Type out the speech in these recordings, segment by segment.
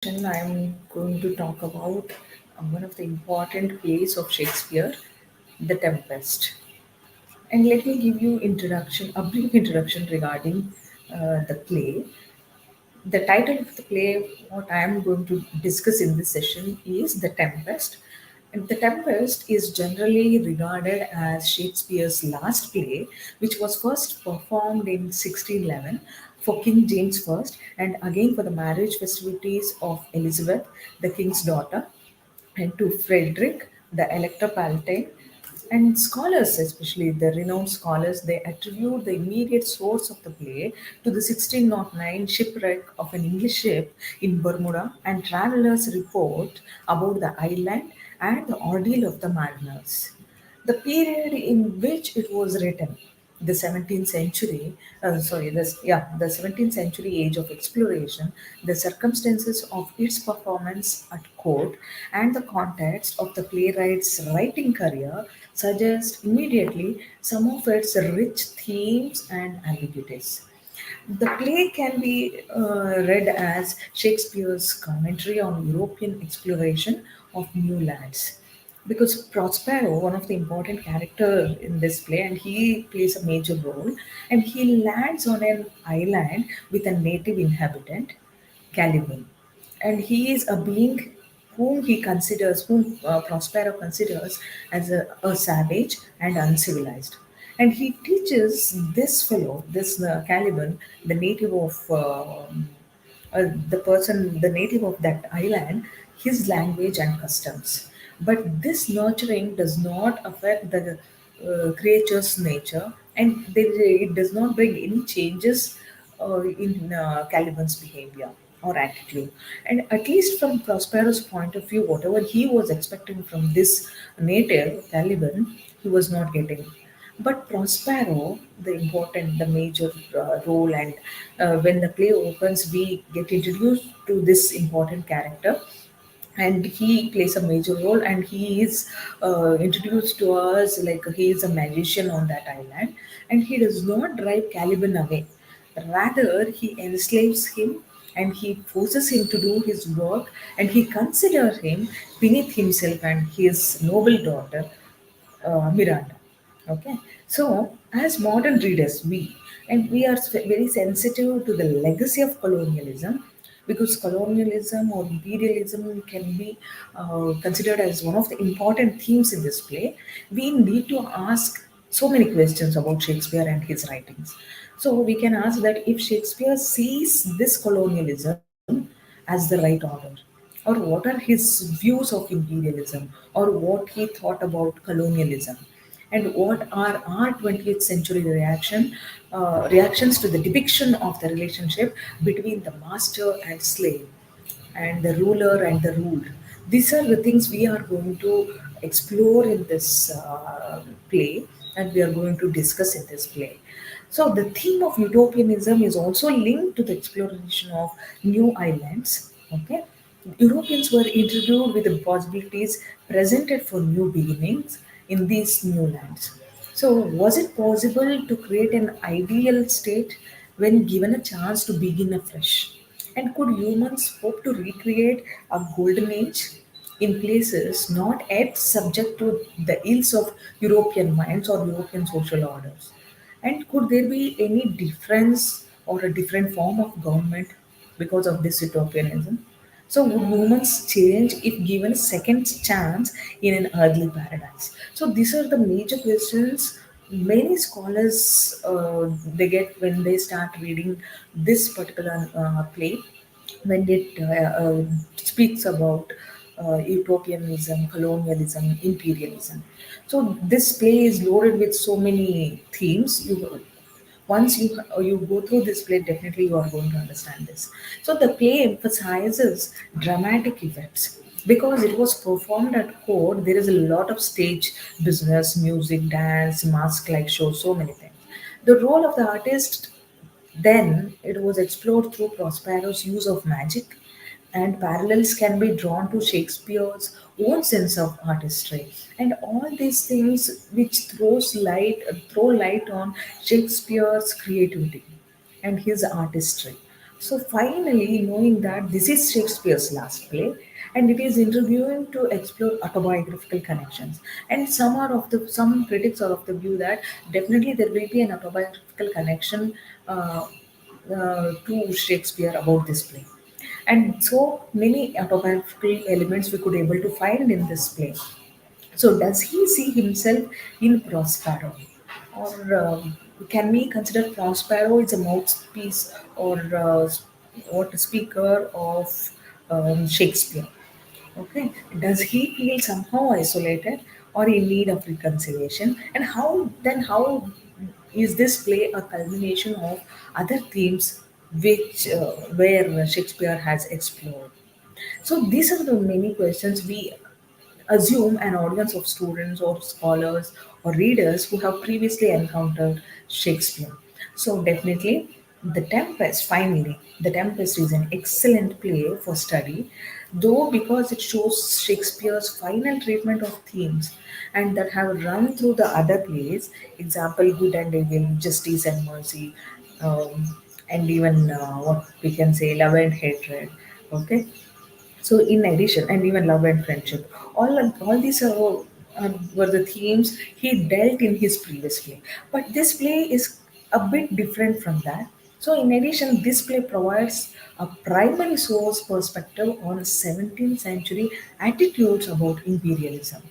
I'm going to talk about one of the important plays of Shakespeare, The Tempest. And let me give you a brief introduction regarding the play. The title of the play, what I am going to discuss in this session, is The Tempest. And The Tempest is generally regarded as Shakespeare's last play, which was first performed in 1611 for King James I and again for the marriage festivities of Elizabeth, the king's daughter, and to Frederick, the Elector Palatine. And scholars, especially the renowned scholars, they attribute the immediate source of the play to the 1609 shipwreck of an English ship in Bermuda and travelers' report about the island and the ordeal of the mariners. The period in which it was written, the 17th century, the 17th century age of exploration, the circumstances of its performance at court, and the context of the playwright's writing career suggest immediately some of its rich themes and ambiguities. The play can be read as Shakespeare's commentary on European exploration of new lands. Because Prospero, one of the important characters in this play, and he plays a major role, and he lands on an island with a native inhabitant, Caliban, and he is a being whom Prospero considers as a savage and uncivilized. And he teaches this fellow, this Caliban, the native of the native of that island, his language and customs. But this nurturing does not affect the creature's nature, and it does not bring any changes in Caliban's behavior or attitude. And at least from Prospero's point of view, whatever he was expecting from this native Caliban, he was not getting. But Prospero, the major role, and when the play opens, we get introduced to this important character, and he plays a major role, and he is introduced to us like he is a magician on that island, and he does not drive Caliban away. Rather, he enslaves him and he forces him to do his work, and he considers him beneath himself and his noble daughter, Miranda. Okay, so as modern readers, we are very sensitive to the legacy of colonialism, because colonialism or imperialism can be considered as one of the important themes in this play. We need to ask so many questions about Shakespeare and his writings. So we can ask that if Shakespeare sees this colonialism as the right order, or what are his views of imperialism, or what he thought about colonialism, and what are our 20th century reactions to the depiction of the relationship between the master and slave, and the ruler and the ruled. These are the things we are going to explore in this play, and we are going to discuss in this play. So, the theme of utopianism is also linked to the exploration of new islands. Okay, Europeans were intrigued with the possibilities presented for new beginnings in these new lands. So, was it possible to create an ideal state when given a chance to begin afresh? And could humans hope to recreate a golden age in places not yet subject to the ills of European minds or European social orders? And could there be any difference or a different form of government because of this utopianism? So would humans change if given a second chance in an earthly paradise? So these are the major questions many scholars they get when they start reading this particular play, when it speaks about utopianism, colonialism, imperialism. So this play is loaded with so many themes. Once you go through this play, definitely you are going to understand this. So the play emphasizes dramatic effects because it was performed at court. There is a lot of stage business, music, dance, mask like shows, so many things. The role of the artist, then it was explored through Prospero's use of magic, and parallels can be drawn to Shakespeare's own sense of artistry, and all these things which throw light on Shakespeare's creativity and his artistry. So finally, knowing that this is Shakespeare's last play, and it is interviewing to explore autobiographical connections. And some critics are of the view that definitely there will be an autobiographical connection to Shakespeare about this play. And so many autobiographical elements we could able to find in this play. So, does he see himself in Prospero? Or can we consider Prospero as a mouthpiece or what speaker of Shakespeare? Okay, does he feel somehow isolated or in need of reconciliation? And how is this play a culmination of other themes which where Shakespeare has explored? So these are the many questions we assume an audience of students or scholars or readers who have previously encountered Shakespeare. So, definitely, The Tempest is an excellent play for study, though because it shows Shakespeare's final treatment of themes and that have run through the other plays, example, good and evil, justice and mercy, and even what we can say, love and hatred. Okay, so, in addition, and even love and friendship, all these were the themes he dealt in his previous play. But this play is a bit different from that. So, in addition, this play provides a primary source perspective on 17th century attitudes about imperialism.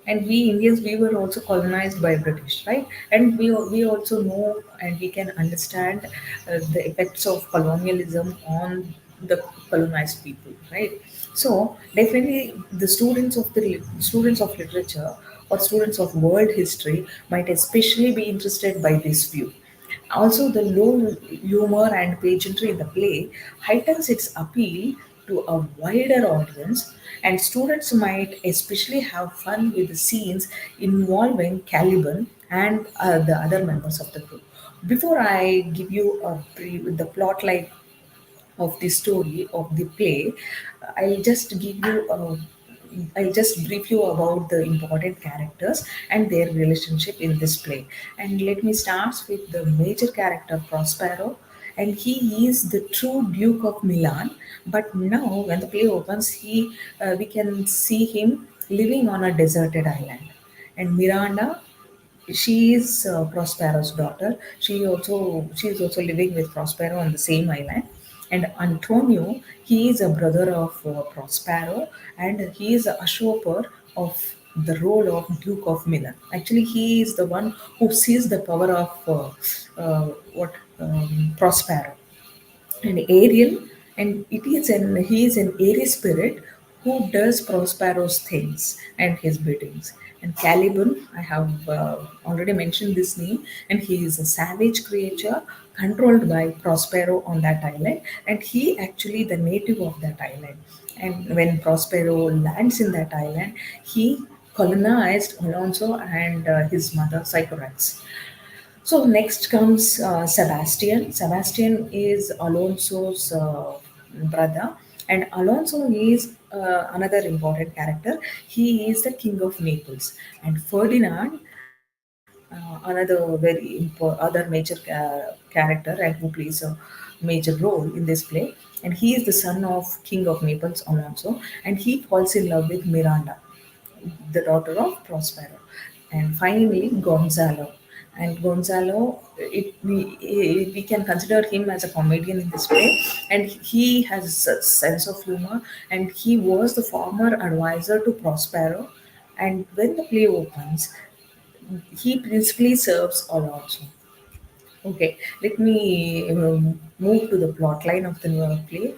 And we Indians, we were also colonized by British, right? And we also know and we can understand the effects of colonialism on the colonized people, right? So definitely, the students of literature or students of world history might especially be interested by this view. Also, the low humor and pageantry in the play heightens its appeal to a wider audience, and students might especially have fun with the scenes involving Caliban and the other members of the group. Before I give you the plot line of the story of the play, I'll just give you I'll just brief you about the important characters and their relationship in this play. And let me start with the major character Prospero, and he is the true Duke of Milan. But now, when the play opens, he we can see him living on a deserted island, and Miranda, she is Prospero's daughter. She is also living with Prospero on the same island. And Antonio, he is a brother of Prospero, and he is a usurper of the role of Duke of Milan. Actually, he is the one who sees the power of what Prospero and Ariel, and he is an airy spirit who does Prospero's things and his biddings. And Caliban, I have already mentioned this name, and he is a savage creature controlled by Prospero on that island, and he actually the native of that island. And when Prospero lands in that island, he colonized Alonso and his mother Sycorax. So next comes Sebastian. Sebastian is Alonso's brother, and Alonso is another important character. He is the king of Naples, and Ferdinand, another other major character, and who plays a major role in this play. And he is the son of King of Naples, Alonso, and he falls in love with Miranda, the daughter of Prospero. And finally, Gonzalo. And Gonzalo, we can consider him as a comedian in this play, and he has a sense of humor, and he was the former advisor to Prospero. And when the play opens, he principally serves Alonso. Okay, let me move to the plot line of the play.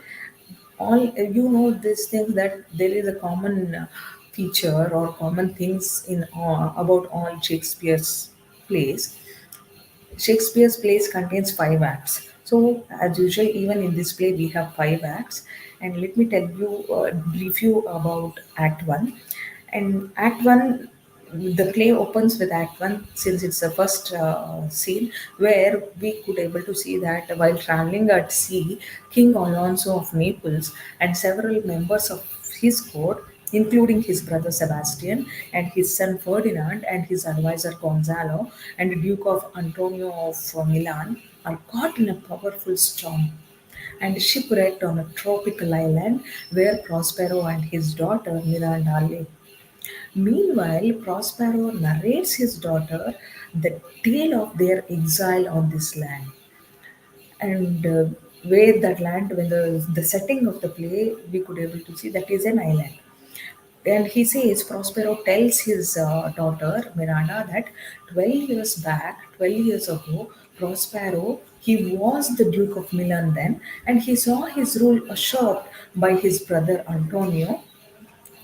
All you know these things that there is a common feature or common things in about all Shakespeare's plays. Shakespeare's plays contains 5 acts. So, as usual, even in this play, we have 5 acts. And let me tell you, brief you about Act One. And Act One, the play opens with Act One, since it's the first scene where we could able to see that while traveling at sea, King Alonso of Naples and several members of his court, including his brother Sebastian and his son Ferdinand and his advisor Gonzalo and Duke of Antonio of Milan, are caught in a powerful storm. and shipwrecked on a tropical island where Prospero and his daughter Miranda live. Meanwhile, Prospero narrates his daughter the tale of their exile on this land, and where that land, when the setting of the play, we could able to see that is an island. And he says, Prospero tells his daughter Miranda that 12 years back, 12 years ago, Prospero, he was the Duke of Milan then, and he saw his rule usurped by his brother Antonio,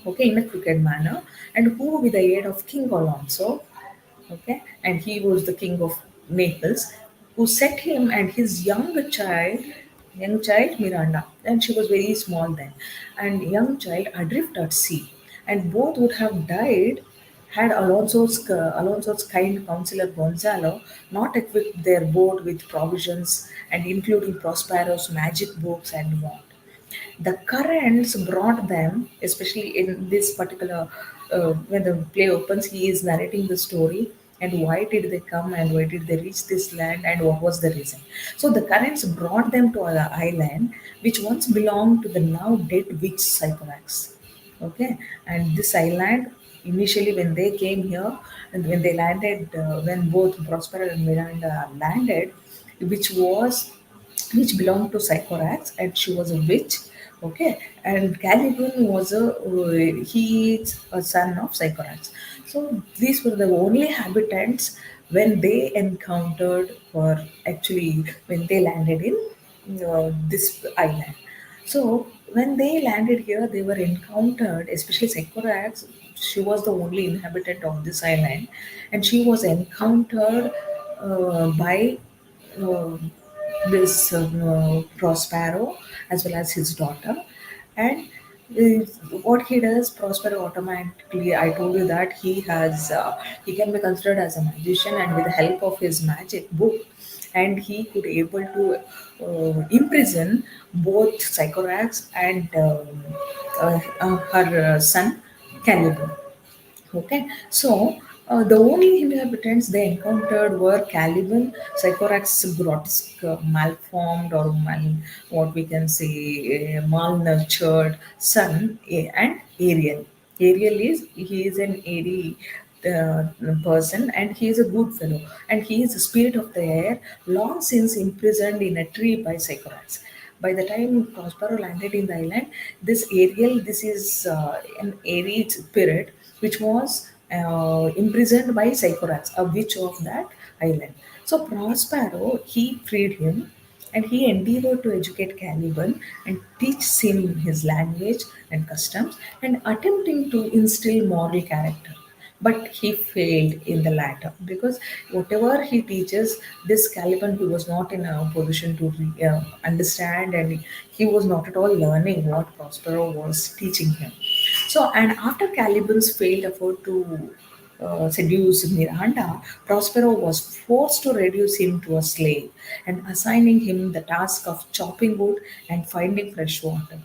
okay, in a crooked manner, and who, with the aid of King Alonso, okay, and he was the king of Naples, who set him and his young child Miranda, and she was very small then, and young child adrift at sea, and both would have died had Alonso's kind counselor Gonzalo not equipped their boat with provisions and including Prospero's magic books and wand. The currents brought them, especially in this particular, when the play opens, he is narrating the story and why did they come and why did they reach this land and what was the reason. So the currents brought them to an island which once belonged to the now dead witch Sycorax. Okay, and this island, initially when they came here and when they landed, when both Prospero and Miranda landed, which was which belonged to Sycorax, and she was a witch. Okay, and Caliban was he is a son of Sycorax. So these were the only habitants when they encountered, or actually when they landed in this island. So when they landed here, they were encountered, especially Sycorax. She was the only inhabitant of this island, and she was encountered by uh, this Prospero as well as his daughter. And uh, what he does, Prospero automatically, I told you that he can be considered as a magician, and with the help of his magic book, and he could able to imprison both Sycorax and her son Caliban. Okay, so the only inhabitants they encountered were Caliban, Sycorax grotesque, malformed or what we can say, malnurtured son, and Ariel. Ariel is he is an airy uh, person, and he is a good fellow, and he is the spirit of the air, long since imprisoned in a tree by Sycorax. By the time Prospero landed in the island, this Ariel, this is an airy spirit which was imprisoned by Sycorax, a witch of that island. So Prospero, he freed him, and he endeavored to educate Caliban and teach him his language and customs, and attempting to instill moral character. But he failed in the latter, because whatever he teaches, this Caliban, he was not in a position to understand, and he was not at all learning what Prospero was teaching him. So, and after Caliban's failed effort to seduce Miranda, Prospero was forced to reduce him to a slave and assigning him the task of chopping wood and finding fresh water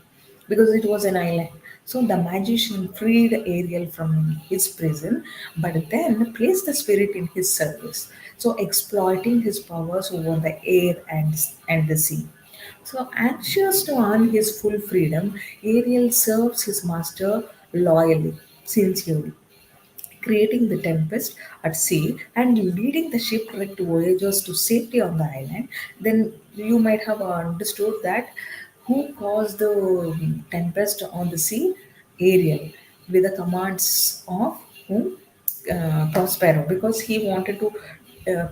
because it was an island. So the magician freed Ariel from his prison, but then placed the spirit in his service. So exploiting his powers over the air and the sea. So anxious to earn his full freedom, Ariel serves his master loyally, sincerely, creating the tempest at sea and leading the shipwrecked voyagers to safety on the island. Then you might have understood that who caused the tempest on the sea? Ariel, with the commands of whom? Prospero, because he wanted to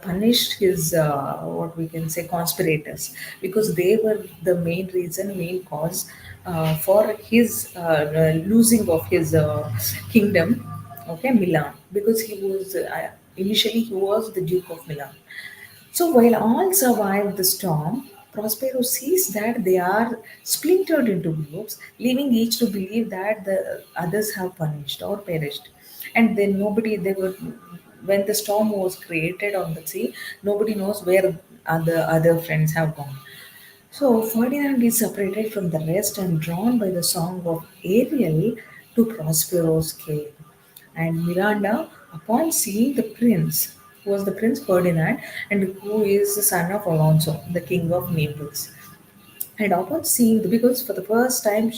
punish his what we can say conspirators, because they were the main cause for his losing of his kingdom, okay, Milan, because he was initially he was the Duke of Milan. So while all survive the storm, Prospero sees that they are splintered into groups, leaving each to believe that the others have punished or perished. And then nobody, they were, when the storm was created on the sea, nobody knows where other friends have gone. So Ferdinand is separated from the rest and drawn by the song of Ariel to Prospero's cave. And Miranda, upon seeing the prince, who was the Prince Ferdinand and who is the son of Alonso, the king of Naples, And upon seeing, because for the first time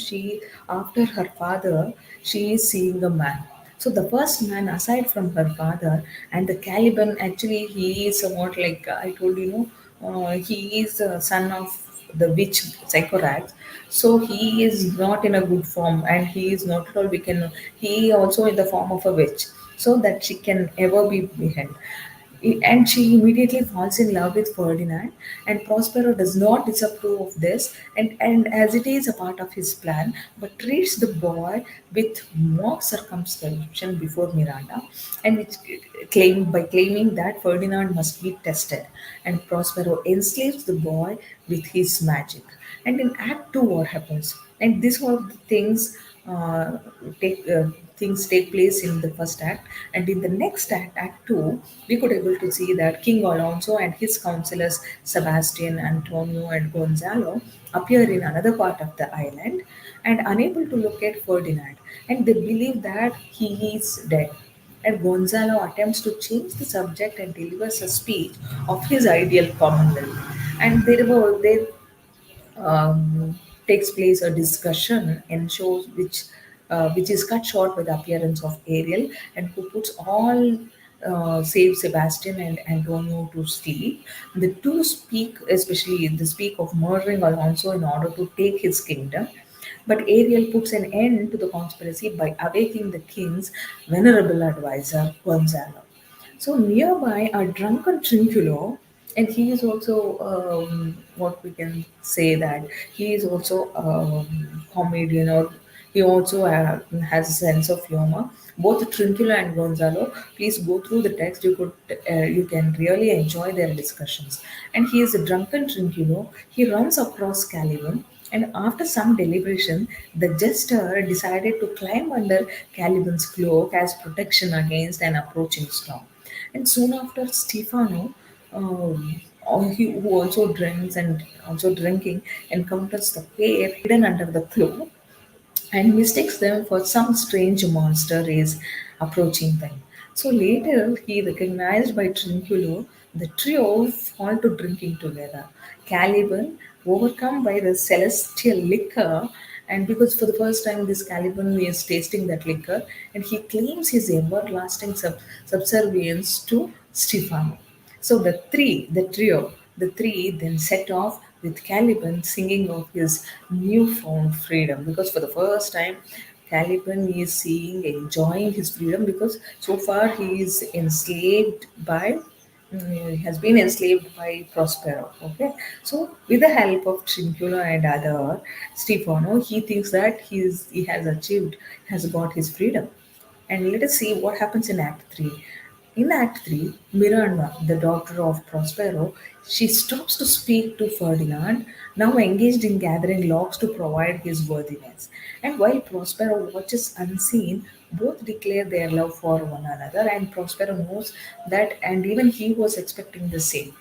after her father, she is seeing a man. So the first man aside from her father, and the Caliban, actually he is somewhat like, I told you, he is the son of the witch Sycorax. So he is not in a good form, and he is not at all, we can, he also in the form of a witch, so that she can ever be beheld. And she immediately falls in love with Ferdinand, and Prospero does not disapprove of this, and as it is a part of his plan, but treats the boy with more circumspection before Miranda, and which claiming that Ferdinand must be tested, and Prospero enslaves the boy with his magic. And in Act Two, what happens? And this all the things take things take place in the first act, and in the next act, Act Two, we could able to see that King Alonso and his counselors Sebastian, Antonio, and Gonzalo appear in another part of the island and unable to locate Ferdinand, and they believe that he is dead. And Gonzalo attempts to change the subject and delivers a speech of his ideal Commonwealth. And there takes place a discussion and shows which is cut short by the appearance of Ariel, and who puts all save Sebastian and Antonio to sleep. The two speak, especially they speak of murdering Alonso in order to take his kingdom. But Ariel puts an end to the conspiracy by awaking the king's venerable advisor, Gonzalo. So nearby, a drunken Trinculo, and he is also what we can say that he is also a comedian, or he also has a sense of humor. Both Trinculo and Gonzalo, please go through the text. You can really enjoy their discussions. And he is a drunken Trinculo. He runs across Caliban, and after some deliberation, the jester decided to climb under Caliban's cloak as protection against an approaching storm. And soon after, Stefano, who also drinks and also drinking, encounters the pair hidden under the cloak and mistakes them for some strange monster is approaching them. So later, he recognized by Trinculo, the trio fall to drinking together. Caliban, overcome by the celestial liquor, and because for the first time this Caliban is tasting that liquor, and he claims his everlasting subservience to Stefano. So the trio, the three then set off with Caliban singing of his newfound freedom, because for the first time Caliban is enjoying his freedom, because so far he is enslaved by he has been enslaved by Prospero. Okay, so with the help of Trinculo and other Stefano, he thinks that he has achieved, has got his freedom. And let us see what happens in Act 3. In Act 3, Miranda, the daughter of Prospero, she stops to speak to Ferdinand, now engaged in gathering logs to provide his worthiness. And while Prospero watches unseen, both declare their love for one another, and Prospero knows that, and even he was expecting the same,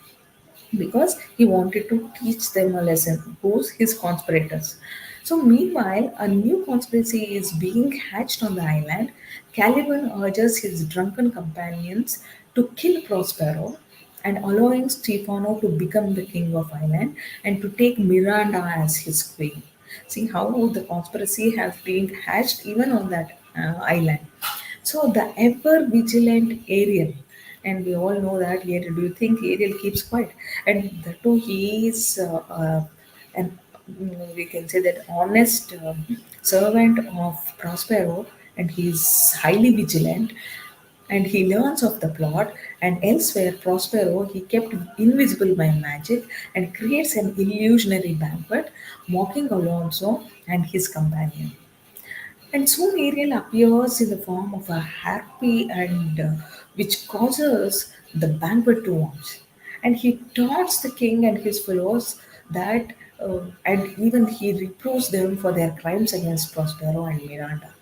because he wanted to teach them a lesson. Who's his conspirators? So, meanwhile, a new conspiracy is being hatched on the island. Caliban urges his drunken companions to kill Prospero and allowing Stefano to become the king of Ireland and to take Miranda as his queen. See how the conspiracy has been hatched even on that island. So the ever vigilant Ariel, and we all know that. Yet, do you think Ariel keeps quiet? And that too, he is an we can say that honest servant of Prospero, and he is highly vigilant, and he learns of the plot. And elsewhere, Prospero, he kept invisible by magic and creates an illusionary banquet, mocking Alonso and his companion. And soon Ariel appears in the form of a harpy, and which causes the banquet to launch. And he taunts the king and his fellows that, and even he reproves them for their crimes against Prospero and Miranda.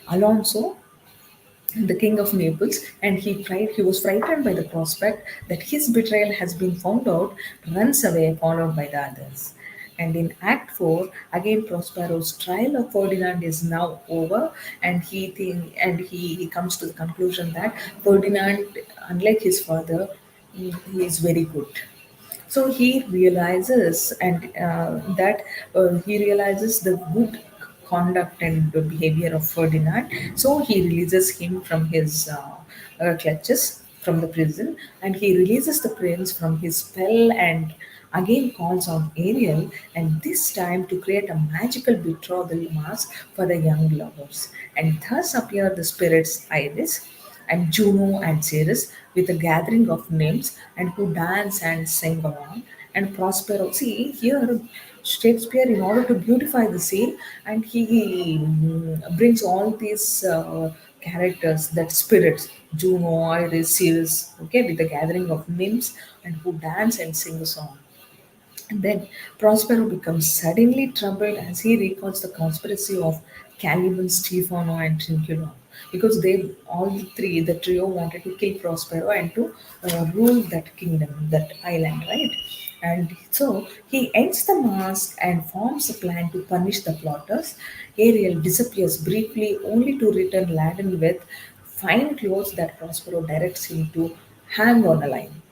Alonso, the king of Naples, and he was frightened by the prospect that his betrayal has been found out, runs away, followed by the others. And in Act 4, again Prospero's trial of Ferdinand is now over, and he comes to the conclusion that Ferdinand, unlike his father, he is very good. So he realizes and that he realizes the good conduct and the behavior of Ferdinand. So he releases him from his clutches from the prison, and he releases the prince from his spell and again calls on Ariel, and this time to create a magical betrothal mask for the young lovers. And thus appear the spirits Iris and Juno and Ceres with a gathering of nymphs and who dance and sing along. And Prospero, see here Shakespeare, in order to beautify the scene, and he brings all these characters, that spirits, Juno, Iris, Ceres, okay, with the gathering of nymphs and who dance and sing a song. And then Prospero becomes suddenly troubled as he recalls the conspiracy of Caliban, Stefano, and Trinculo. Because they all three, the trio, wanted to kill Prospero and to rule that kingdom, that island, right? And so he ends the mask and forms a plan to punish the plotters. Ariel disappears briefly, only to return laden with fine clothes that Prospero directs him to hang on a line.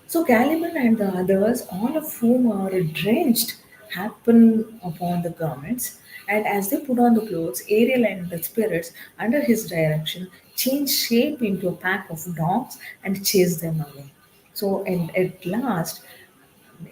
So Caliban and the others, all of whom are drenched, happen upon the garments, and as they put on the clothes, Ariel and the spirits, under his direction, change shape into a pack of dogs and chase them away. So, and at last,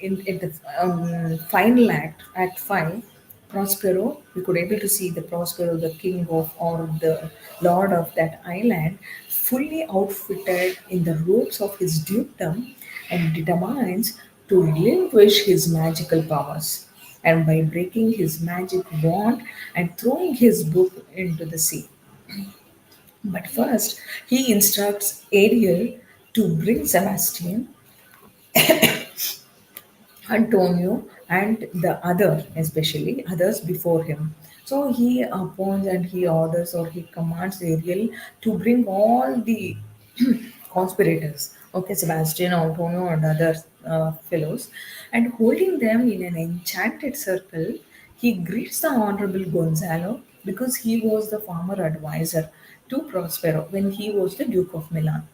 in the final act, Act 5, Prospero, we could able to see the Prospero, the king of or the lord of that island, fully outfitted in the robes of his dukedom and determines to relinquish his magical powers. And by breaking his magic wand and throwing his book into the sea. But first, he instructs Ariel to bring Sebastian, Antonio, and the other, especially others before him. So he appoints and he orders or he commands Ariel to bring all the conspirators, okay, Sebastian, Antonio, and other fellows, and holding them in an enchanted circle, he greets the Honorable Gonzalo because he was the former advisor to Prospero when he was the Duke of Milan,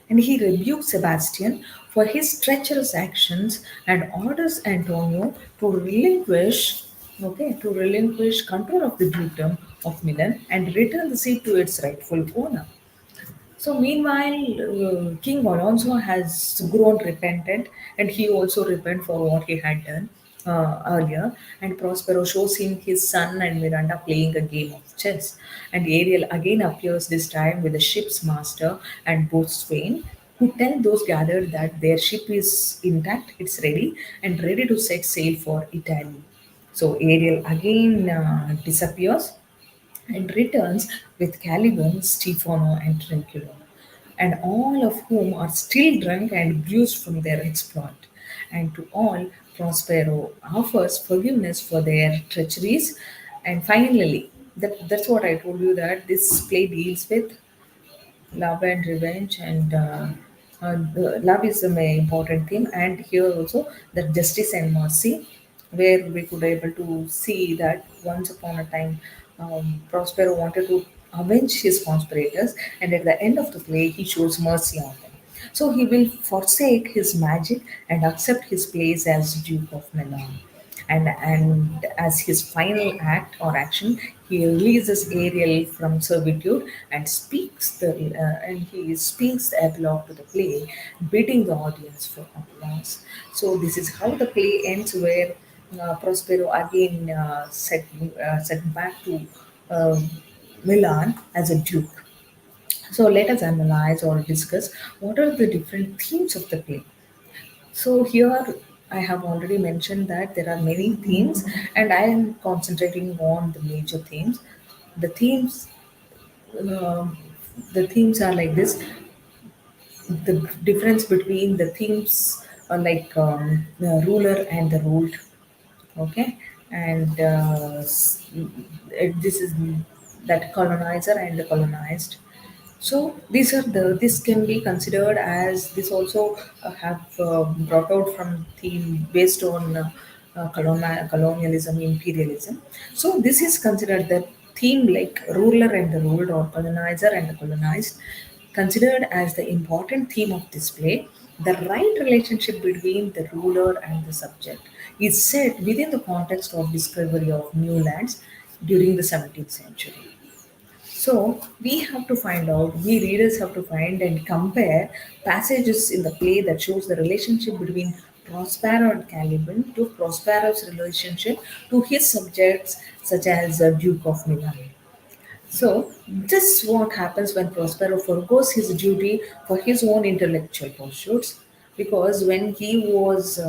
and he rebukes Sebastian for his treacherous actions and orders Antonio to relinquish control of the dukedom of Milan and return the seat to its rightful owner. So meanwhile, King Alonso has grown repentant, and he also repent for what he had done earlier. And Prospero shows him his son and Miranda playing a game of chess. And Ariel again appears this time with the ship's master and boatswain, who tell those gathered that their ship is intact, it's ready, and ready to set sail for Italy. So Ariel again disappears and returns with Caliban, Stefano, and Trinculo, and all of whom are still drunk and bruised from their exploit. And to all, Prospero offers forgiveness for their treacheries. And finally, that's what I told you, that this play deals with love and revenge, and the love is the main important theme, and here also the justice and mercy, where we could able to see that once upon a time, Prospero wanted to avenge his conspirators, and at the end of the play he shows mercy on them. So he will forsake his magic and accept his place as Duke of Milan. And as his final act or action, he releases Ariel from servitude and he speaks the epilogue to the play, bidding the audience for applause. So this is how the play ends, where Prospero again set back to um Milan as a duke. So let us analyze or discuss what are the different themes of the play. So here I have already mentioned that there are many themes, and I am concentrating on the major themes. The themes, um the themes are like this. The difference between the themes are like the ruler and the ruled. Okay, and this is that colonizer and the colonized. So these are this can be considered as this also have brought out from theme based on colonialism, imperialism. So this is considered the theme like ruler and the ruled, or colonizer and the colonized, considered as the important theme of this play. The right relationship between the ruler and the subject is set within the context of discovery of new lands during the 17th century. So we have to find out, we readers have to find and compare passages in the play that shows the relationship between Prospero and Caliban to Prospero's relationship to his subjects such as Duke of Milan. So this is what happens when Prospero forgoes his duty for his own intellectual pursuits, because when he was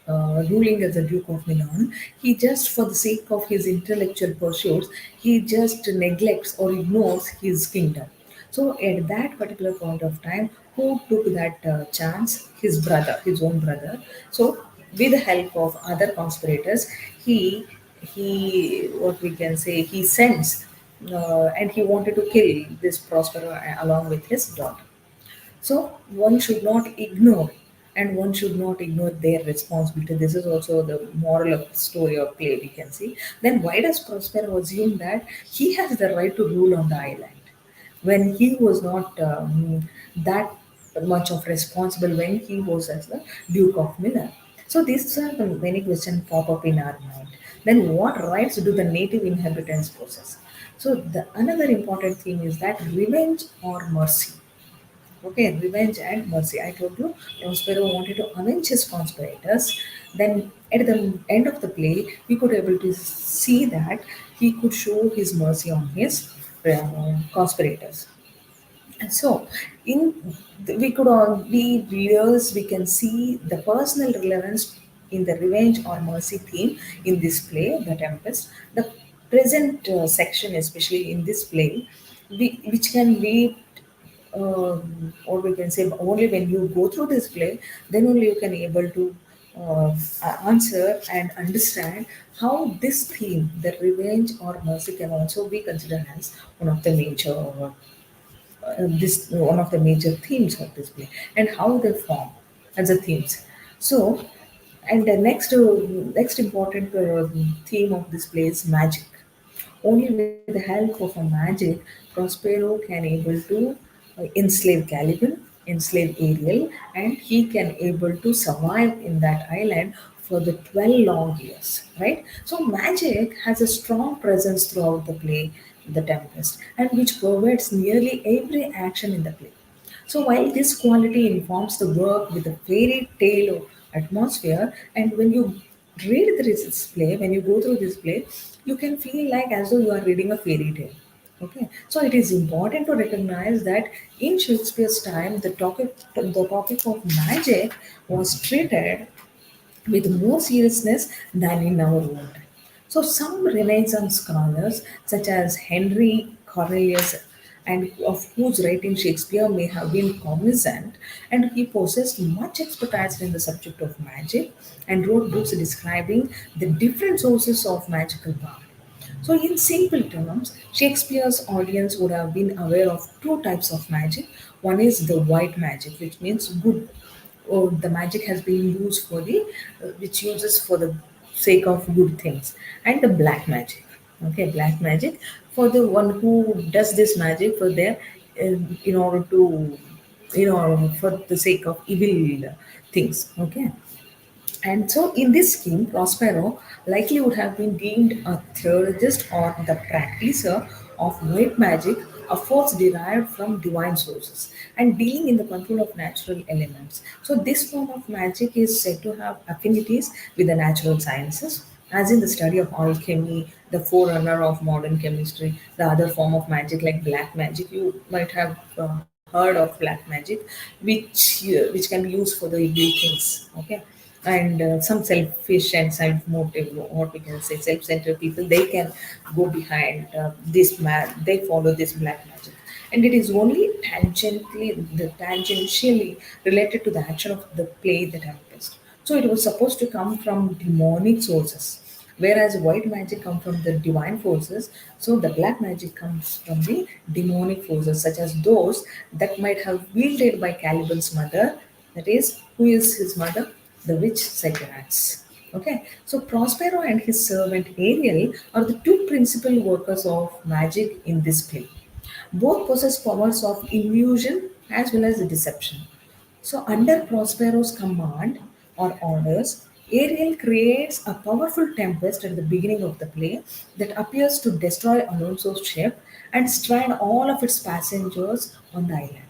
ruling as the Duke of Milan, he just, for the sake of his intellectual pursuits, he just neglects or ignores his kingdom. So at that particular point of time, who took that chance? His brother, his own brother. So with the help of other conspirators, he what we can say, he sends and he wanted to kill this Prospero along with his daughter. So one should not ignore, and one should not ignore their responsibility. This is also the moral of the story or play we can see. Then why does Prospero assume that he has the right to rule on the island when he was not that much of responsible when he was as the Duke of Milan? So these are the many questions pop up in our mind. Then what rights do the native inhabitants possess? So the another important thing is that revenge or mercy. Okay, revenge and mercy. I told you, Prospero wanted to avenge his conspirators. Then, at the end of the play, we could able to see that he could show his mercy on his conspirators. And so, we could all be readers. We can see the personal relevance in the revenge or mercy theme in this play, The Tempest. The present section, especially in this play, which can be or we can say only when you go through this play, then only you can able to answer and understand how this theme, the revenge or mercy, can also be considered as one of the major this one of the major themes of this play, and how they form as a themes. So, and the next important theme of this play is magic. Only with the help of a magic, Prospero can able to enslave Caliban, enslave Ariel, and he can able to survive in that island for the 12 long years, right? So magic has a strong presence throughout the play, The Tempest, and which pervades nearly every action in the play. So while this quality informs the work with a fairy tale atmosphere, and when you read this play, when you go through this play, you can feel like as though you are reading a fairy tale. Okay, so it is important to recognize that in Shakespeare's time, the topic of magic was treated with more seriousness than in our own time. So some Renaissance scholars, such as Henry Cornelius, and of whose writing Shakespeare may have been cognizant, and he possessed much expertise in the subject of magic and wrote books describing the different sources of magical power. So, in simple terms, Shakespeare's audience would have been aware of two types of magic. One is the white magic, which means good, or the magic has been used for the, which uses for the sake of good things, and the black magic. Okay, black magic for the one who does this magic for their, in order to, for the sake of evil things. Okay, and so, in this scheme, Prospero likely would have been deemed a theologist or the practicer of white magic, a force derived from divine sources and dealing in the control of natural elements. So, this form of magic is said to have affinities with the natural sciences, as in the study of alchemy, the forerunner of modern chemistry, the other form of magic like black magic. You might have heard of black magic, which can be used for the evil things. Okay, and some selfish and self-motive, what we can say, self-centered people, they can go behind they follow this black magic, and it is only tangentially related to the action of the play, The Tempest. So it was supposed to come from demonic sources, whereas white magic come from the divine forces. So the black magic comes from the demonic forces, such as those that might have wielded by Caliban's mother. That is, who is his mother? The witch Cyclops. Okay, so Prospero and his servant Ariel are the two principal workers of magic in this play. Both possess powers of illusion as well as deception. So, under Prospero's command or orders, Ariel creates a powerful tempest at the beginning of the play that appears to destroy Alonso's ship and strand all of its passengers on the island.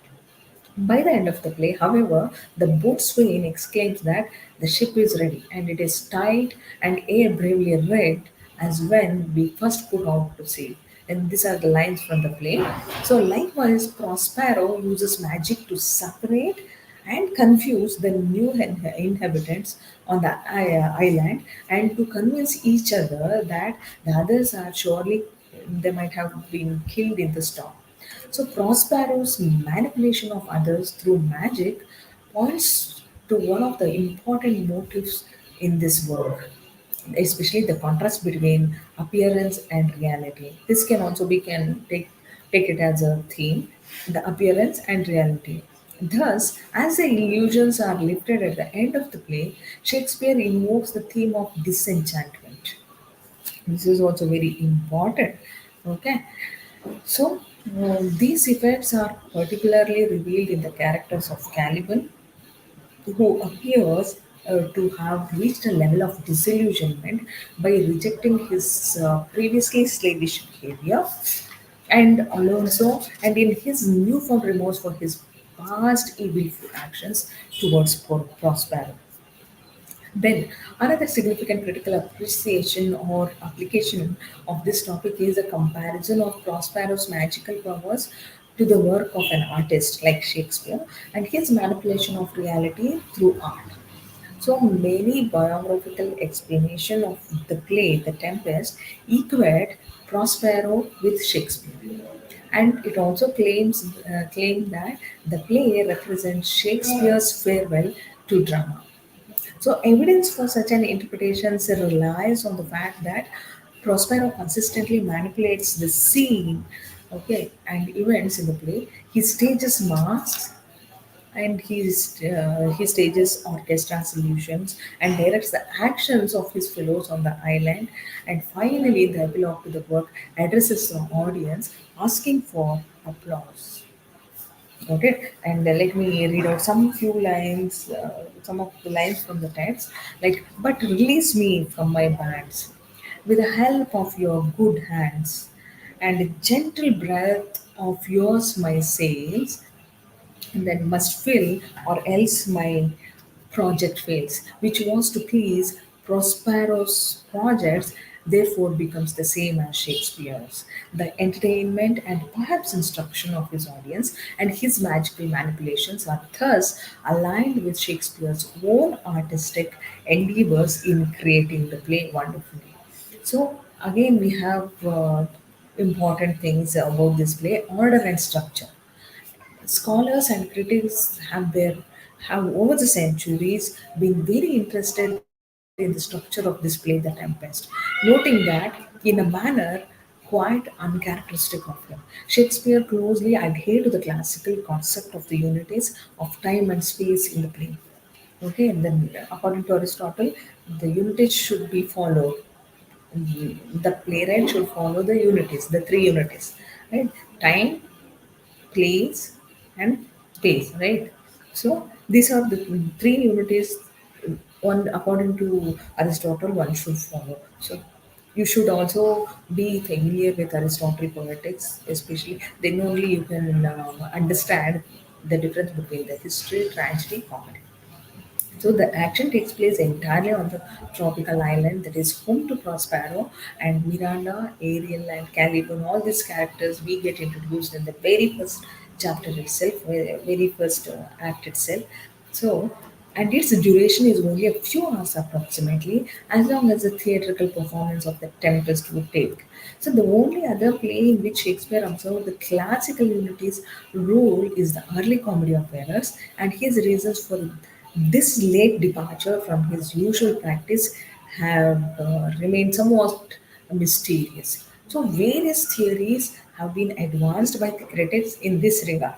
By the end of the play, however, the boatswain exclaims that the ship is ready and it is tight and air bravely red as when we first put out to sea. And these are the lines from the play. So, likewise, Prospero uses magic to separate and confuse the new inhabitants on the island and to convince each other that the others are surely they might have been killed in the storm. So Prospero's manipulation of others through magic points to one of the important motives in this work, especially the contrast between appearance and reality. This can also be can take it as a theme, the appearance and reality. Thus, as the illusions are lifted at the end of the play, Shakespeare invokes the theme of disenchantment. This is also very important. Okay, so these effects are particularly revealed in the characters of Caliban, who appears to have reached a level of disillusionment by rejecting his previously slavish behavior, and Alonso, and in his newfound remorse for his past evil actions towards Prospero. Then, another significant critical appreciation or application of this topic is a comparison of Prospero's magical powers to the work of an artist like Shakespeare and his manipulation of reality through art. So many biographical explanation of the play The Tempest equate Prospero with Shakespeare. And it also claim that the play represents Shakespeare's farewell to drama. So, evidence for such an interpretation relies on the fact that Prospero consistently manipulates the scene, okay, and events in the play. He stages masks and he stages orchestra solutions and directs the actions of his fellows on the island. And finally, the epilogue to the work addresses the audience, asking for applause. Okay, and let me read out some few lines, some of the lines from the text. Like, but release me from my bands with the help of your good hands and a gentle breath of yours, my sails, and then must fill, or else my project fails, which was to please Prospero's projects, therefore becomes the same as Shakespeare's. The entertainment and perhaps instruction of his audience and his magical manipulations are thus aligned with Shakespeare's own artistic endeavors in creating the play wonderfully. So, again, we have important things about this play: order and structure. Scholars and critics have over the centuries been very interested in the structure of this play, The Tempest, noting that in a manner quite uncharacteristic of him. Shakespeare closely adhered to the classical concept of the unities of time and space in the play. Okay, and then according to Aristotle, the unities should be followed. The playwright should follow the unities, the three unities, right? Time, place, and space, right? So these are the three unities one according to Aristotle one should follow. So you should also be familiar with Aristotle poetics, especially then only you can understand the difference between the history, tragedy, comedy. So the action takes place entirely on the tropical island that is home to Prospero and Miranda, Ariel, and Caliban. All these characters we get introduced in the very first chapter itself, very first act itself. So, and its duration is only a few hours approximately, as long as the theatrical performance of the Tempest would take. So the only other play in which Shakespeare observed the classical unities rule is the early comedy of errors, and his reasons for this late departure from his usual practice have remained somewhat mysterious. So, various theories have been advanced by the critics in this regard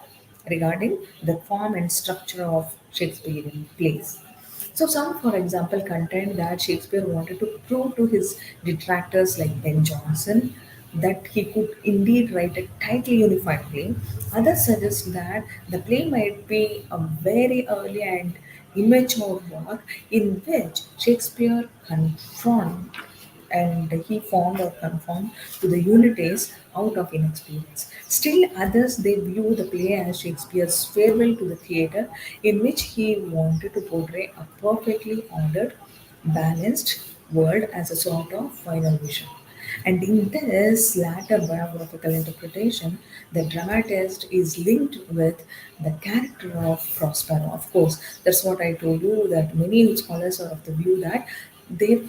regarding the form and structure of Shakespearean plays. So, some, for example, contend that Shakespeare wanted to prove to his detractors like Ben Jonson that he could indeed write a tightly unified play. Others suggest that the play might be a very early and immature work in which Shakespeare formed or conformed to the unities out of inexperience. Still, others they view the play as Shakespeare's farewell to the theatre, in which he wanted to portray a perfectly ordered, balanced world as a sort of final vision. And in this latter biographical interpretation, the dramatist is linked with the character of Prospero. Of course, that's what I told you, that many scholars are of the view that they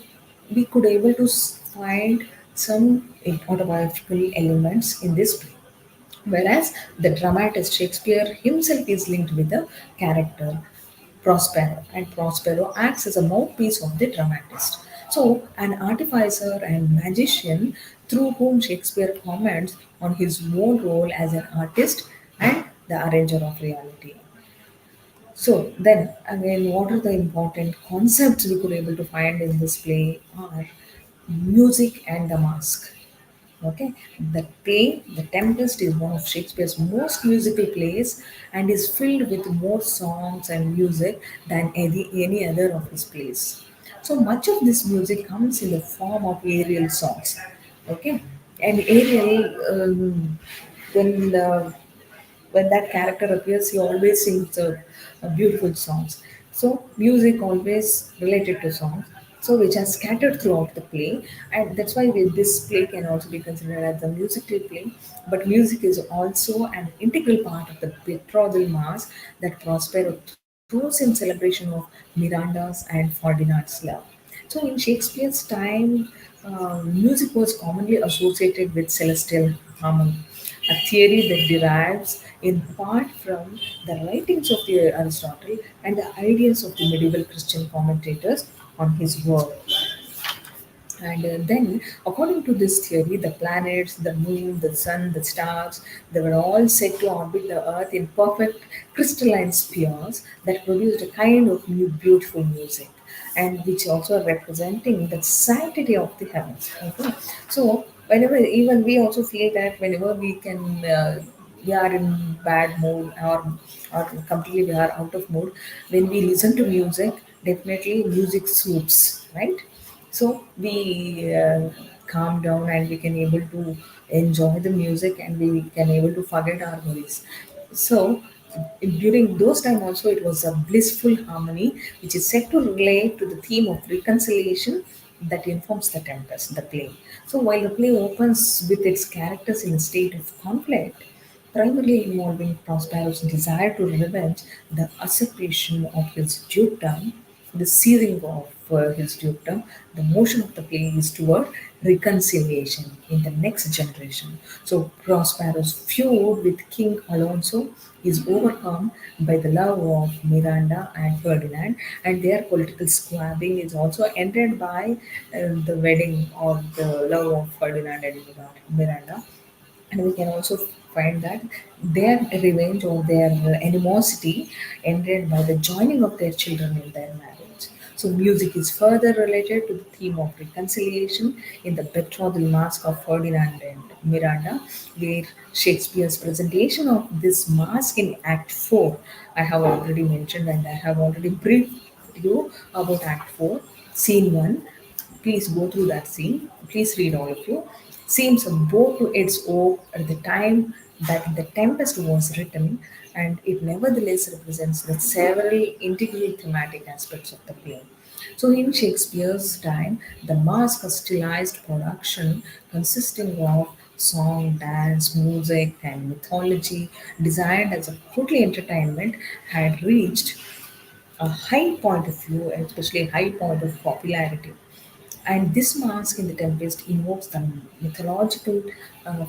we could able to find some autobiographical elements in this play. Whereas the dramatist Shakespeare himself is linked with the character Prospero, and Prospero acts as a mouthpiece of the dramatist. So, an artificer and magician through whom Shakespeare comments on his own role as an artist and the arranger of reality. So then again, what are the important concepts we could able to find in this play are music and the mask. Okay, the play The Tempest is one of Shakespeare's most musical plays and is filled with more songs and music than any other of his plays. So much of this music comes in the form of aerial songs. Okay, and Ariel, when that character appears, he always sings beautiful songs. So music always related to songs, so which are scattered throughout the play, and that's why this play can also be considered as a musical play. But music is also an integral part of the betrothal mass that Prospero throws in celebration of Miranda's and Ferdinand's love. So in Shakespeare's time, music was commonly associated with celestial harmony, a theory that derives in part from the writings of the Aristotle and the ideas of the medieval Christian commentators on his work. And then, according to this theory, the planets, the moon, the sun, the stars, they were all said to orbit the Earth in perfect crystalline spheres that produced a kind of new beautiful music, and which also are representing the sanctity of the heavens. Okay? So, whenever, even we also feel that whenever we are in bad mood, or completely we are out of mood, when we listen to music, definitely music soothes, right? So we calm down and we can able to enjoy the music, and we can able to forget our worries. So during those time also, it was a blissful harmony which is said to relate to the theme of reconciliation that informs The Tempest, the play. So while the play opens with its characters in a state of conflict, primarily involving Prospero's desire to revenge the usurpation of his dukedom, the seizing of his dukedom, the motion of the play is toward reconciliation in the next generation. So Prospero's feud with King Alonso is overcome by the love of Miranda and Ferdinand, and their political squabbling is also ended by the wedding of the love of Ferdinand and Miranda. And we can also find that their revenge or their animosity ended by the joining of their children in their marriage. So music is further related to the theme of reconciliation in the betrothal masque of Ferdinand and Miranda, where Shakespeare's presentation of this masque in Act 4, I have already mentioned, and I have already briefed you about Act 4, Scene 1. Please go through that scene. Please read all of you. Seems bore to its oak at the time that The Tempest was written, and it nevertheless represents the several integral thematic aspects of the play. So, in Shakespeare's time, the masque, a stylized production consisting of song, dance, music, and mythology, designed as a total entertainment, had reached a high point of view, and especially a high point of popularity. And this mask in The Tempest invokes the mythological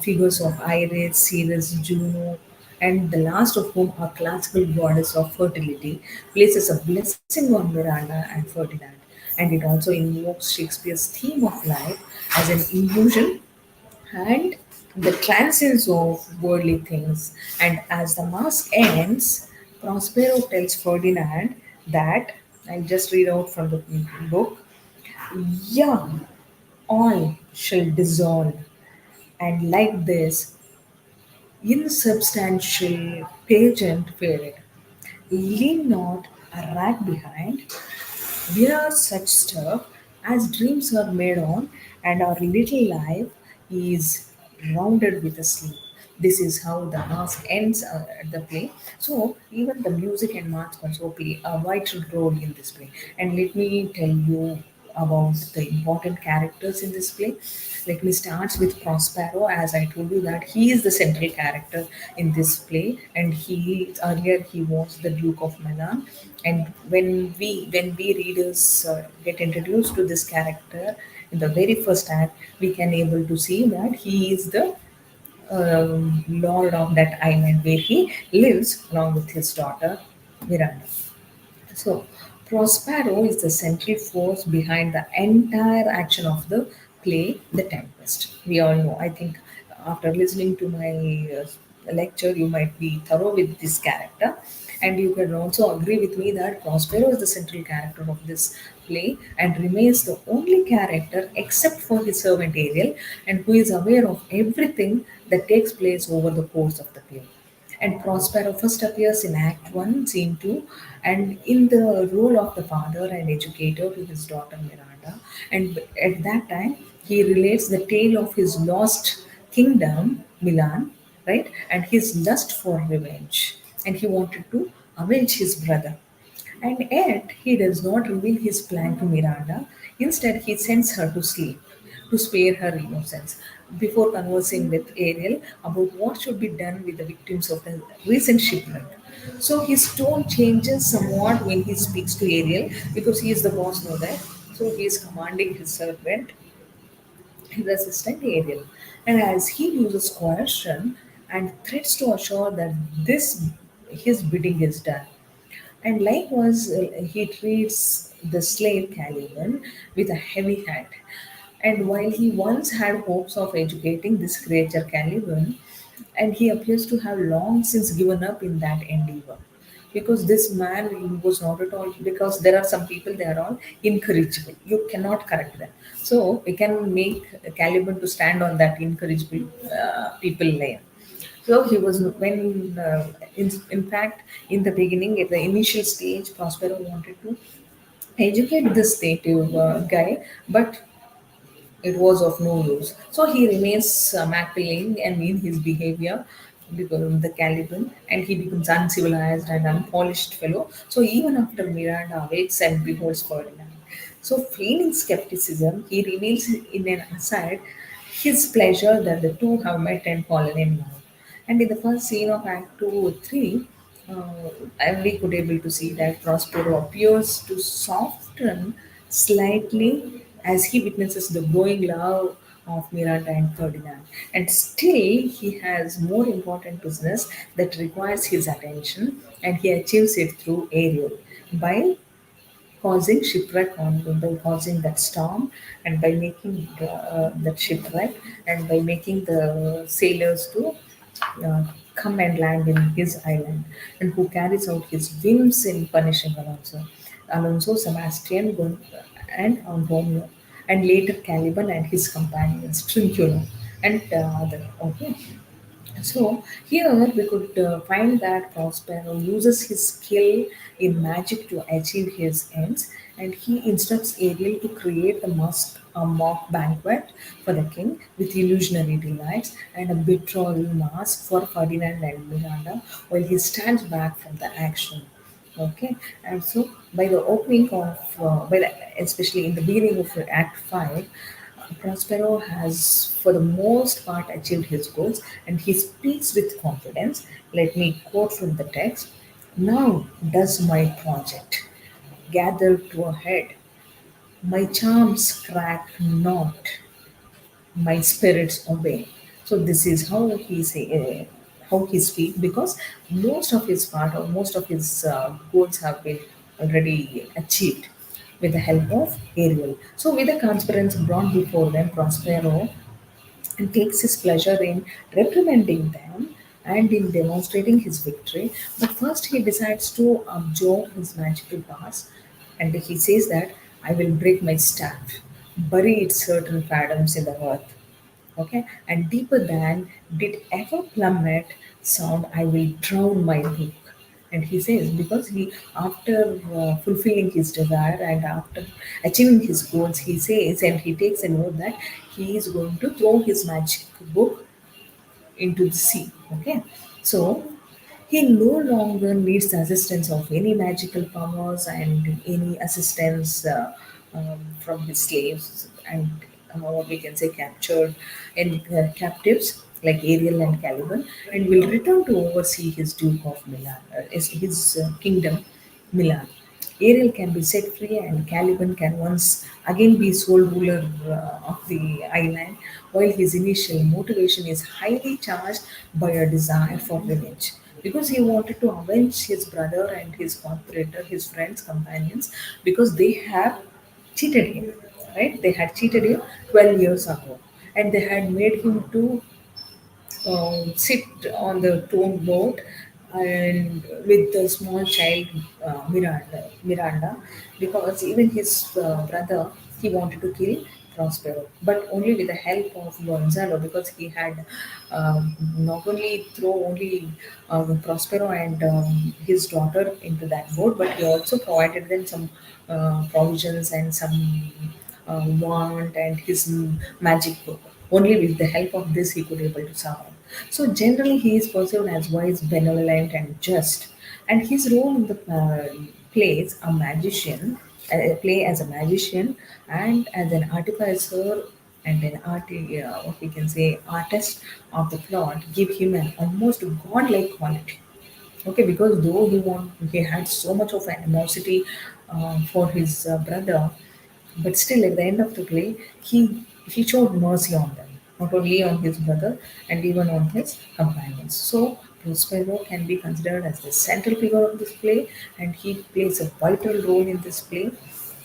figures of Iris, Ceres, Juno, and the last of whom, are classical goddess of fertility, places a blessing on Miranda and Ferdinand. And it also invokes Shakespeare's theme of life as an illusion and the transience of worldly things. And as the mask ends, Prospero tells Ferdinand that, I'll just read out from the book, young, all shall dissolve, And like this insubstantial pageant faded, leave not a rag behind. We are such stuff as dreams are made on, and our little life is rounded with a sleep. This is how the mask ends at the play. So even the music and mask also play a vital role in this play. And let me tell you about the important characters in this play. Let me start with Prospero. As I told you that he is the central character in this play, and he earlier he was the Duke of Milan. And when we readers get introduced to this character in the very first act, we can able to see that he is the lord of that island where he lives along with his daughter Miranda. So, Prospero is the central force behind the entire action of the play, The Tempest. We all know. I think after listening to my lecture, you might be thorough with this character, and you can also agree with me that Prospero is the central character of this play and remains the only character except for his servant Ariel, and who is aware of everything that takes place over the course of the play. And Prospero first appears in Act 1, Scene 2, and in the role of the father and educator to his daughter Miranda. And at that time, he relates the tale of his lost kingdom, Milan, right? And his lust for revenge. And he wanted to avenge his brother. And yet, he does not reveal his plan to Miranda. Instead, he sends her to sleep to spare her innocence before conversing with Ariel about what should be done with the victims of the recent shipwreck. So his tone changes somewhat when he speaks to Ariel because he is the boss now that. So he is commanding his servant, his assistant Ariel. And as he uses coercion and threats to assure that this his bidding is done. And likewise, he treats the slave Caliban with a heavy hand. And while he once had hopes of educating this creature Caliban, and he appears to have long since given up in that endeavor. Because this man he was not at all, because there are some people, they are all incorrigible. You cannot correct them. So we can make Caliban to stand on that incorrigible people lane. So he was when, in fact, in the beginning, at the initial stage, Prospero wanted to educate this native guy, but it was of no use. So he remains maculating and in his behavior because the Caliban, and he becomes uncivilized and unpolished fellow. So even after Miranda awakes and beholds Ferdinand. So feeling skepticism, he reveals in an aside his pleasure that the two have met and fallen in love. And in the first scene of Act 2 or 3, and we could able to see that Prospero appears to soften slightly as he witnesses the growing love of Miranda and Ferdinand. And still, he has more important business that requires his attention, and he achieves it through Ariel by causing shipwreck on them, by causing that storm, and by making that shipwreck, and by making the sailors to come and land in his island, and who carries out his whims in punishing Alonso, Sebastian, and Romeo, and later Caliban and his companions, Trinculo, and other. Okay. So here we could find that Prospero uses his skill in magic to achieve his ends, and he instructs Ariel to create a mock banquet for the king with illusionary delights and a betrothal mask for Ferdinand and Miranda, while he stands back from the action. Okay, and so by the opening of, especially in the beginning of Act 5, Prospero has, for the most part, achieved his goals and he speaks with confidence. Let me quote from the text. Now does my project gather to a head, my charms crack not, my spirits obey. So this is how he speaks, because most of his part or most of his goals have been already achieved with the help of Ariel. So with the conspirants brought before them, Prospero and takes his pleasure in reprimanding them and in demonstrating his victory. But first, he decides to absorb his magical powers, and he says that I will break my staff, bury it certain fathoms in the earth, Okay, and deeper than did ever plummet sound, I will drown my book. And he says, because he, after fulfilling his desire and after achieving his goals, he says, and he takes a note that he is going to throw his magic book into the sea. Okay, so he no longer needs the assistance of any magical powers and any assistance from his slaves and what we can say captured and captives like Ariel and Caliban, and will return to oversee his Duke of Milan, his kingdom, Milan. Ariel can be set free, and Caliban can once again be sole ruler of the island, while his initial motivation is highly charged by a desire for revenge. Because he wanted to avenge his brother and his cooperator, his friends, companions, because they have cheated him, right? They had cheated him 12 years ago, and they had made him to sit on the tone boat and with the small child Miranda, because even his brother he wanted to kill Prospero, but only with the help of Gonzalo, because he had not only throw only Prospero and his daughter into that boat, but he also provided them some provisions and some wand and his magic book. Only with the help of this he could able to survive. So generally he is perceived as wise, benevolent, and just. And his role in the plays a magician, play as a magician and as an artificer and an what we can say artist of the plot give him an almost godlike quality. Okay, because though he had so much of animosity for his brother, but still at the end of the day, he showed mercy on them, not only on his brother and even on his companions. So Prospero can be considered as the central figure of this play, and he plays a vital role in this play.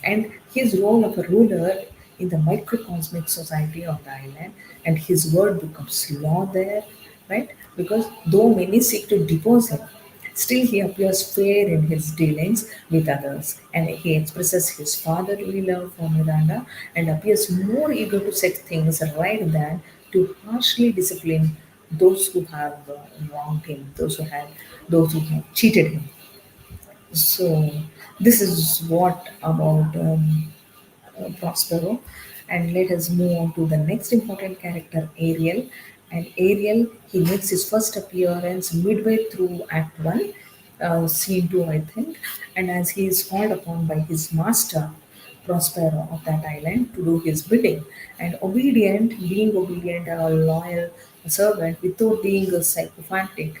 And his role of a ruler in the microcosmic society of the island, and his word becomes law there, right? Because though many seek to depose him, still he appears fair in his dealings with others, and he expresses his fatherly love for Miranda and appears more eager to set things right than to harshly discipline those who have wronged him, those who have cheated him. So this is what about Prospero. And let us move on to the next important character, Ariel. And Ariel, he makes his first appearance midway through Act 1, Scene 2, I think. And as he is called upon by his master, Prospero of that island, to do his bidding. And being obedient, a loyal servant without being a sycophantic,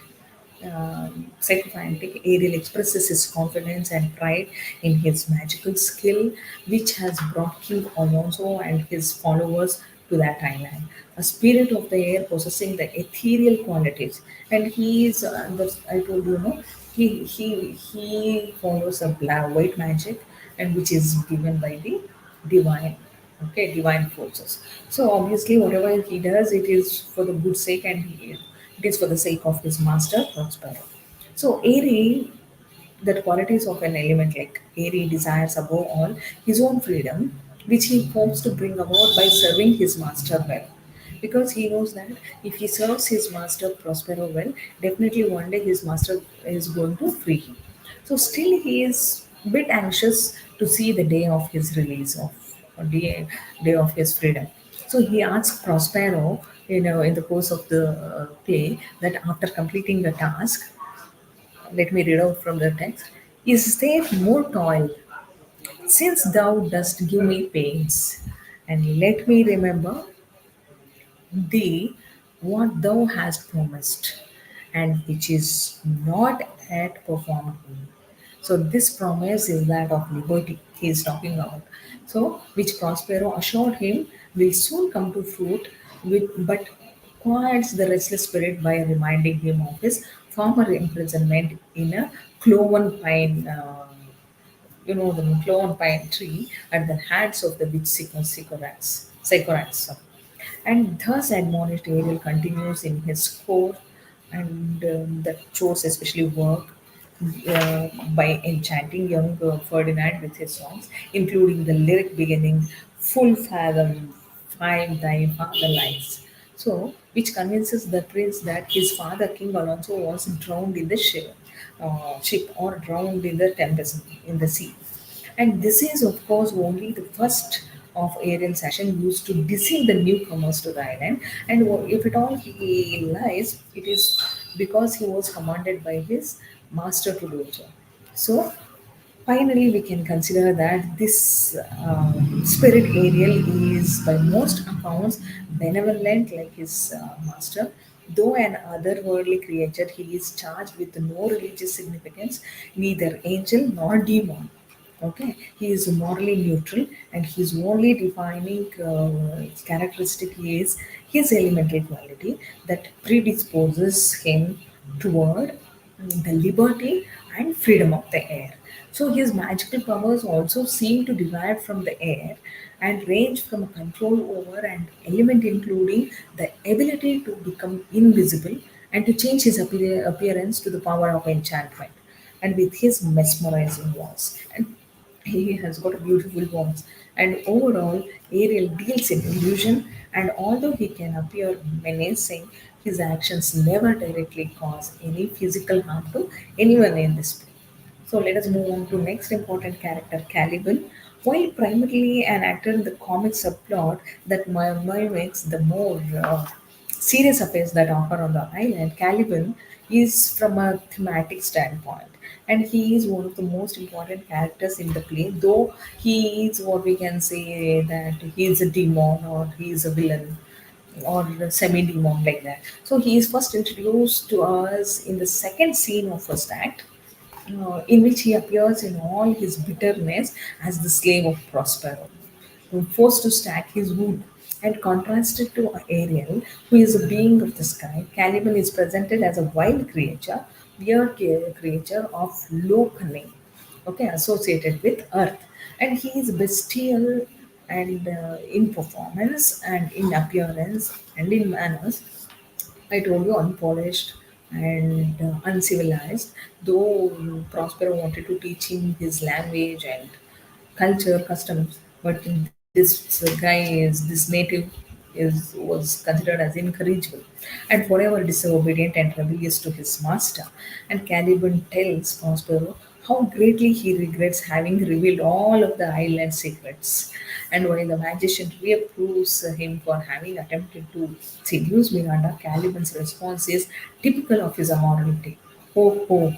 Ariel expresses his confidence and pride in his magical skill, which has brought King Alonso and his followers to that island. A spirit of the air possessing the ethereal qualities, and he is. I told you, no, he follows a white magic, and which is given by the divine, okay, divine forces. So obviously whatever he does, it is for the good sake, and it is for the sake of his master Prospero. So Airy, that qualities of an element like Airy desires above all his own freedom, which he hopes to bring about by serving his master well. Because he knows that if he serves his master Prospero well, definitely one day his master is going to free him. So still he is a bit anxious to see the day of his release of or day of his freedom. So he asks Prospero, in the course of the play, that after completing the task, let me read out from the text. Is there more toil? Since thou dost give me pains, and let me remember thee what thou hast promised, and which is not yet performed me. So this promise is that of liberty he is talking about. So which Prospero assured him will soon come to fruit, but quiets the restless spirit by reminding him of his former imprisonment in a cloven pine. The cloven pine tree at the hands of the witch Sycorax. And thus admonished, Ariel continues in his score, and that shows especially work by enchanting young Ferdinand with his songs, including the lyric beginning, "Full fathom, find thy father lies." So, which convinces the prince that his father, King Alonso, was drowned in the ship or drowned in the tempest in the sea. And this is, of course, only the first of Ariel's action used to deceive the newcomers to the island. And if at all he lies, it is because he was commanded by his master to do so. So, finally, we can consider that this spirit Ariel is, by most accounts, benevolent like his master. Though an otherworldly creature, he is charged with no religious significance, neither angel nor demon. Okay, he is morally neutral, and his only defining characteristic is his elemental quality that predisposes him toward the liberty and freedom of the air. So his magical powers also seem to derive from the air and range from control over an element including the ability to become invisible and to change his appearance to the power of enchantment and with his mesmerizing voice. And he has got a beautiful voice. And overall, Ariel deals in illusion, and although he can appear menacing, his actions never directly cause any physical harm to anyone in this play. So let us move on to next important character, Caliban. While primarily an actor in the comic subplot that mimics the more serious affairs that occur on the island, Caliban is from a thematic standpoint. And he is one of the most important characters in the play, though he is what we can say that he is a demon or he is a villain or semi demon like that. So he is first introduced to us in the second scene of first act, in which he appears in all his bitterness as the slave of Prospero, forced to stack his wood. And contrasted to Ariel, who is a being of the sky, Caliban is presented as a wild creature, weird creature of low cunning, okay, associated with earth. And he is bestial and in performance and in appearance and in manners. I told you unpolished and uncivilized, though Prospero wanted to teach him his language and culture, customs, but this guy is this native is was considered as incorrigible and forever disobedient and rebellious to his master. And Caliban tells Prospero how greatly he regrets having revealed all of the island secrets. And while the magician reapproves him for having attempted to seduce Miranda, Caliban's response is typical of his immorality. Ho ho,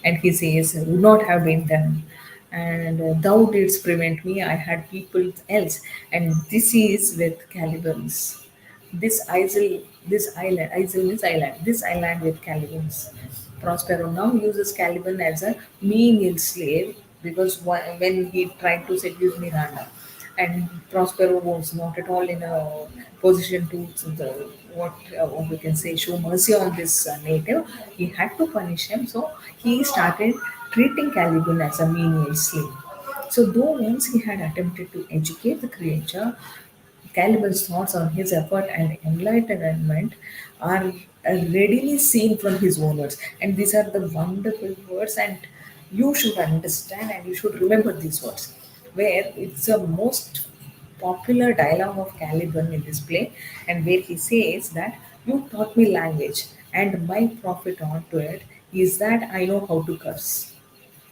and he says, would not have been done. And thou didst prevent me, I had people else. And this is with Caliban's. This island with Caliban's. Prospero now uses Caliban as a menial slave because when he tried to seduce Miranda, and Prospero was not at all in a position to the, what we can say show mercy on this native. He had to punish him, so he started treating Caliban as a menial slave. So though once he had attempted to educate the creature, Caliban's thoughts on his effort and enlightenment are readily seen from his own words. And these are the wonderful words, and you should understand and you should remember these words. Where it's the most popular dialogue of Caliban in this play, and where he says that you taught me language, and my profit onto it is that I know how to curse.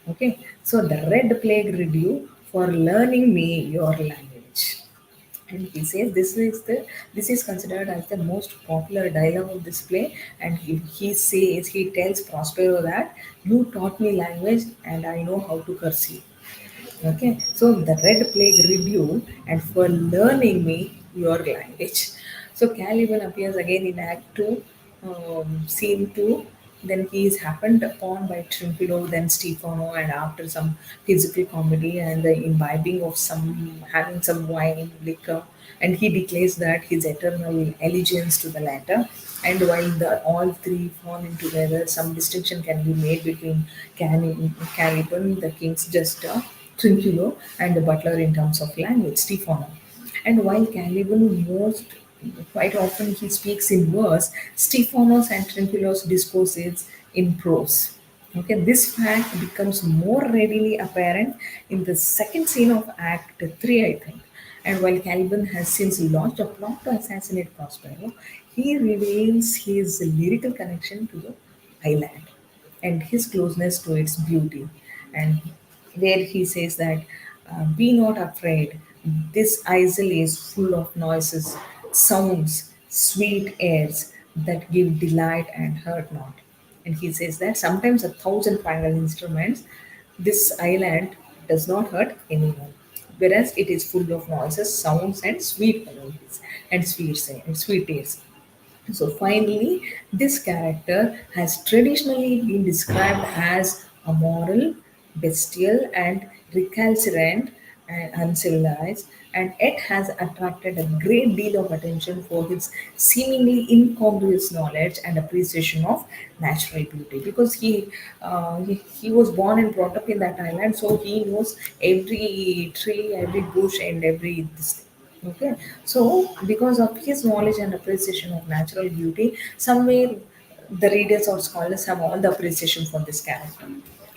Okay, so the red plague rid you for learning me your language. And he says this is considered as the most popular dialogue of this play. And he tells Prospero that you taught me language and I know how to curse you. Okay, so the red plague rid you and for learning me your language. So Caliban appears again in Act 2, Scene 2. Then he is happened upon by Trinculo, then Stefano, and after some physical comedy and the imbibing of having some wine, liquor, and he declares that his eternal allegiance to the latter. And while all three fall in together, some distinction can be made between Caliban, the king's jester, Trinculo, and the butler in terms of language, Stefano. And while Caliban quite often he speaks in verse, Stephanos and Trinculos discourses in prose. Okay, this fact becomes more readily apparent in the second scene of Act 3, I think. And while Caliban has since launched a plot to assassinate Prospero, he reveals his lyrical connection to the island and his closeness to its beauty. And where he says that, be not afraid, this isle is full of noises, sounds, sweet airs that give delight and hurt not. And he says that sometimes a thousand final instruments, this island does not hurt anyone, whereas it is full of noises, sounds, and sweet melodies and sweet airs. So finally, this character has traditionally been described as a moral, bestial, and recalcitrant and uncivilized, and it has attracted a great deal of attention for its seemingly incongruous knowledge and appreciation of natural beauty. Because he was born and brought up in that island, so he knows every tree, every bush, and every this. Okay, so because of his knowledge and appreciation of natural beauty, somewhere the readers or scholars have all the appreciation for this character.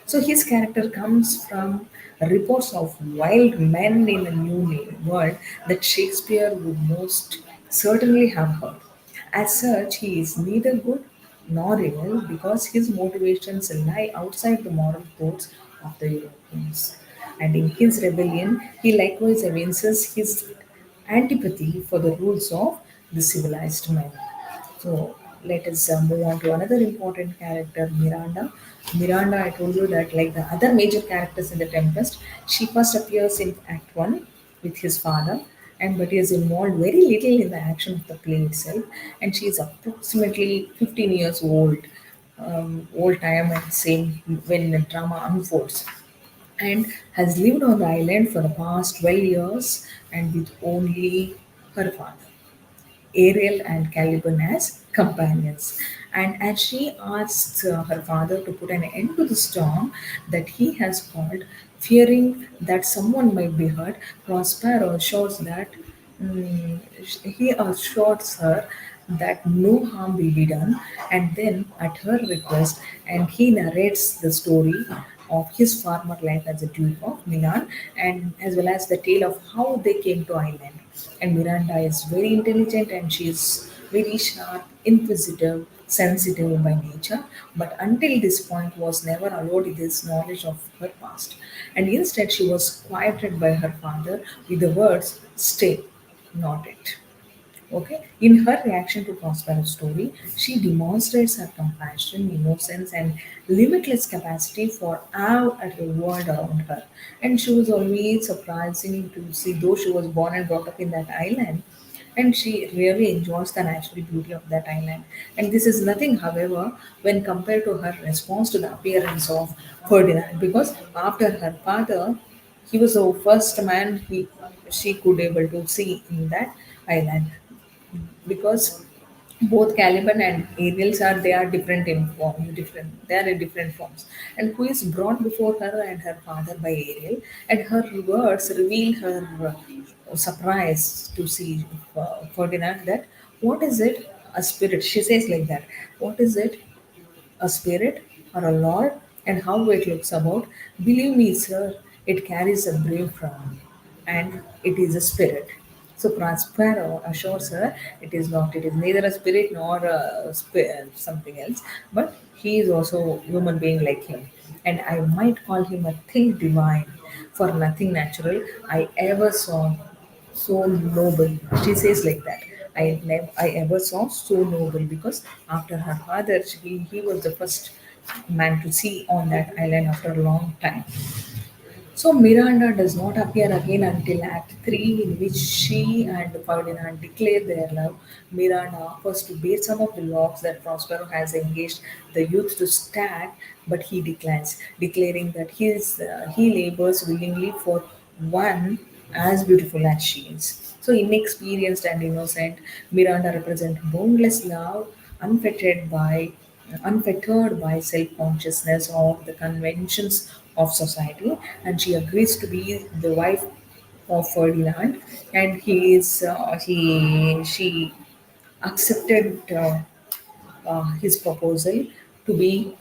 So his character comes from reports of wild men in a world that Shakespeare would most certainly have heard. As such, he is neither good nor evil because his motivations lie outside the moral codes of the Europeans. And in his rebellion, he likewise evinces his antipathy for the rules of the civilized man. So let us move on to another important character, Miranda. Miranda, I told you that like the other major characters in the Tempest, she first appears in Act One with his father, and but is involved very little in the action of the play itself, and she is approximately 15 years old, old time and same when the drama unfolds, and has lived on the island for the past 12 years and with only her father. Ariel and Caliban as companions. And as she asks her father to put an end to the storm that he has called, fearing that someone might be hurt, Prospero assures that he assures her that no harm will be done, and then at her request, and he narrates the story of his former life as a Duke of Milan, and as well as the tale of how they came to Ireland. And Miranda is very intelligent and she is very sharp, inquisitive, sensitive by nature, but until this point was never allowed this knowledge of her past. And instead she was quieted by her father with the words, stay, not it. Okay. In her reaction to Prospero's story, she demonstrates her compassion, innocence, and limitless capacity for awe at the world around her. And she was always surprising to see, though she was born and brought up in that island, and she really enjoys the natural beauty of that island. And this is nothing, however, when compared to her response to the appearance of Ferdinand, because after her father, he was the first man she could able to see in that island, because both Caliban and Ariels are they are different in form, different they are in different forms, and who is brought before her and her father by Ariel, and her words reveal her surprise to see Ferdinand that what is it a spirit, she says like that, what is it, a spirit or a lord, and how it looks about. Believe me, sir, it carries a brave crown, and it is a spirit. So Prospero assures her it is not, it is neither a spirit nor something else, but he is also a human being like him. And I might call him a thing divine, for nothing natural I ever saw so noble. She says like that. I ever saw so noble, because after her father, he was the first man to see on that island after a long time. So Miranda does not appear again until Act 3, in which she and Ferdinand declare their love. Miranda offers to bear some of the logs that Prospero has engaged the youth to stack, but he declines, declaring that he labors willingly for one as beautiful as she is. So inexperienced and innocent, Miranda represents boundless love, unfettered by self-consciousness or the conventions of society, and she agrees to be the wife of Ferdinand, and he is he she accepted his proposal to be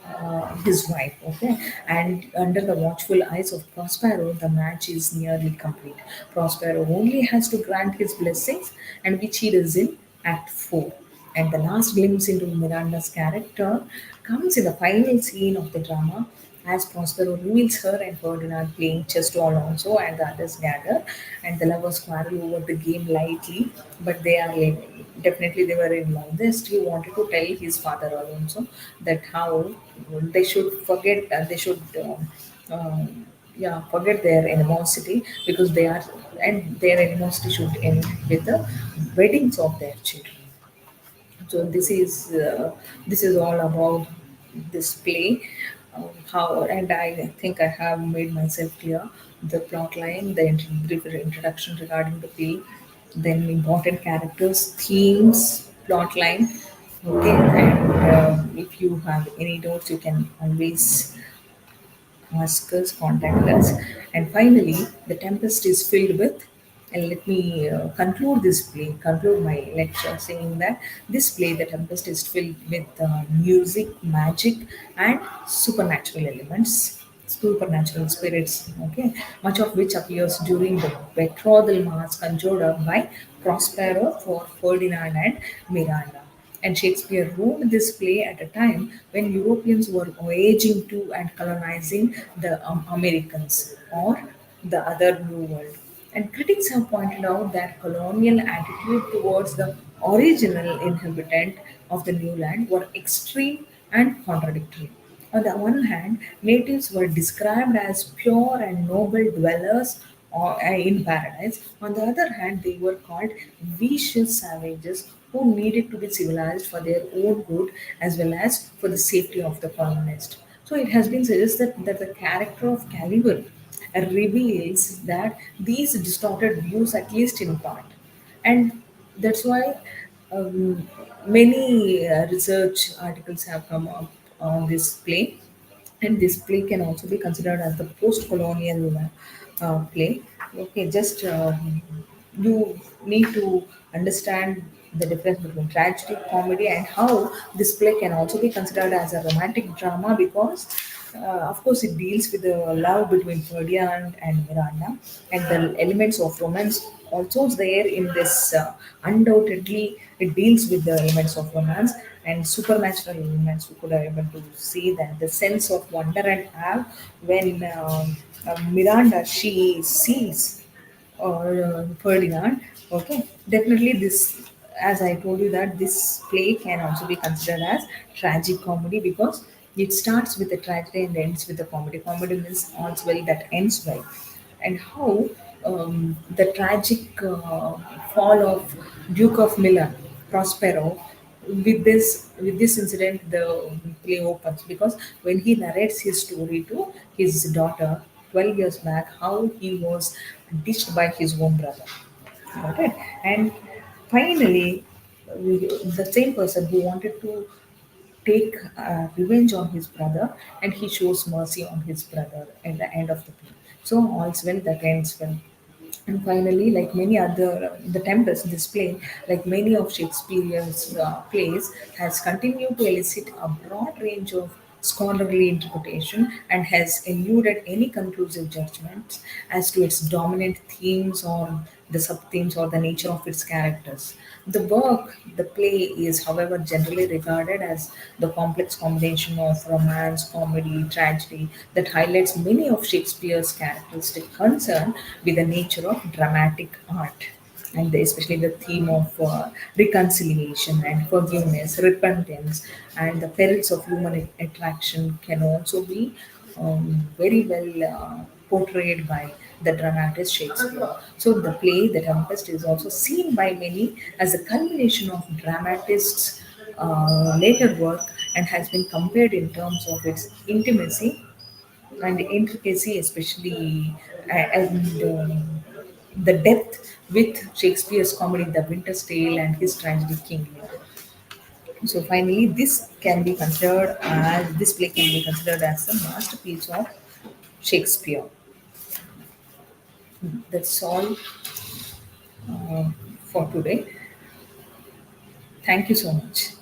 his wife. Okay, and under the watchful eyes of Prospero, the match is nearly complete. Prospero only has to grant his blessings, and which he does in Act 4. And the last glimpse into Miranda's character comes in the final scene of the drama as Prospero reveals her and Ferdinand playing chess to Alonso and the others gather, and the lovers quarrel over the game lightly, but they are definitely they were in love. They still wanted to tell his father Alonso that how they should forget, they should yeah, forget their animosity because they are, and their animosity should end with the weddings of their children. So this is all about this play. How, and I think I have made myself clear the plot line, the brief introduction regarding the play, then important characters, themes, plot line. Okay, and if you have any doubts, you can always ask us, contact us. And finally, The Tempest is filled with, and let me conclude this play, conclude my lecture saying that this play, The Tempest, is filled with music, magic, and supernatural elements, supernatural spirits, okay, much of which appears during the betrothal mass conjured up by Prospero for Ferdinand and Miranda. And Shakespeare wrote this play at a time when Europeans were voyaging to and colonizing the Americans or the other New World. And critics have pointed out that colonial attitude towards the original inhabitant of the new land were extreme and contradictory. On the one hand, natives were described as pure and noble dwellers in paradise. On the other hand, they were called vicious savages who needed to be civilized for their own good as well as for the safety of the colonist. So it has been suggested that the character of Caliban reveals that these distorted views, at least in part, and that's why um, many research articles have come up on this play, and this play can also be considered as the post-colonial play. Okay, just you need to understand the difference between tragedy, comedy, and how this play can also be considered as a romantic drama because, of course, it deals with the love between Ferdinand and Miranda, and the elements of romance also is there in this. Undoubtedly, it deals with the elements of romance and supernatural elements. We could be able to see that the sense of wonder and awe when Miranda she sees or Ferdinand. Okay, definitely this, as I told you, that this play can also be considered as tragic comedy because it starts with a tragedy and ends with a comedy. Comedy means all's well that ends well, and how the tragic fall of Duke of Milan, Prospero, with this incident the play opens because when he narrates his story to his daughter 12 years back how he was ditched by his own brother, got it, and finally the same person who wanted to take revenge on his brother, and he shows mercy on his brother at the end of the play. So all's well that ends well. And finally, like many other, The Tempest display, like many of Shakespeare's plays, has continued to elicit a broad range of scholarly interpretation and has eluded any conclusive judgments as to its dominant themes or the sub-themes or the nature of its characters. The work, the play, is, however, generally regarded as the complex combination of romance, comedy, tragedy that highlights many of Shakespeare's characteristic concern with the nature of dramatic art, and especially the theme of reconciliation and forgiveness, repentance, and the perils of human attraction can also be very well portrayed by the dramatist Shakespeare. So the play, The Tempest, is also seen by many as a culmination of dramatists' later work and has been compared in terms of its intimacy and intricacy, especially and the depth with Shakespeare's comedy The Winter's Tale and his tragedy King Lear. So finally, this play can be considered as a masterpiece of Shakespeare. That's all for today. Thank you so much.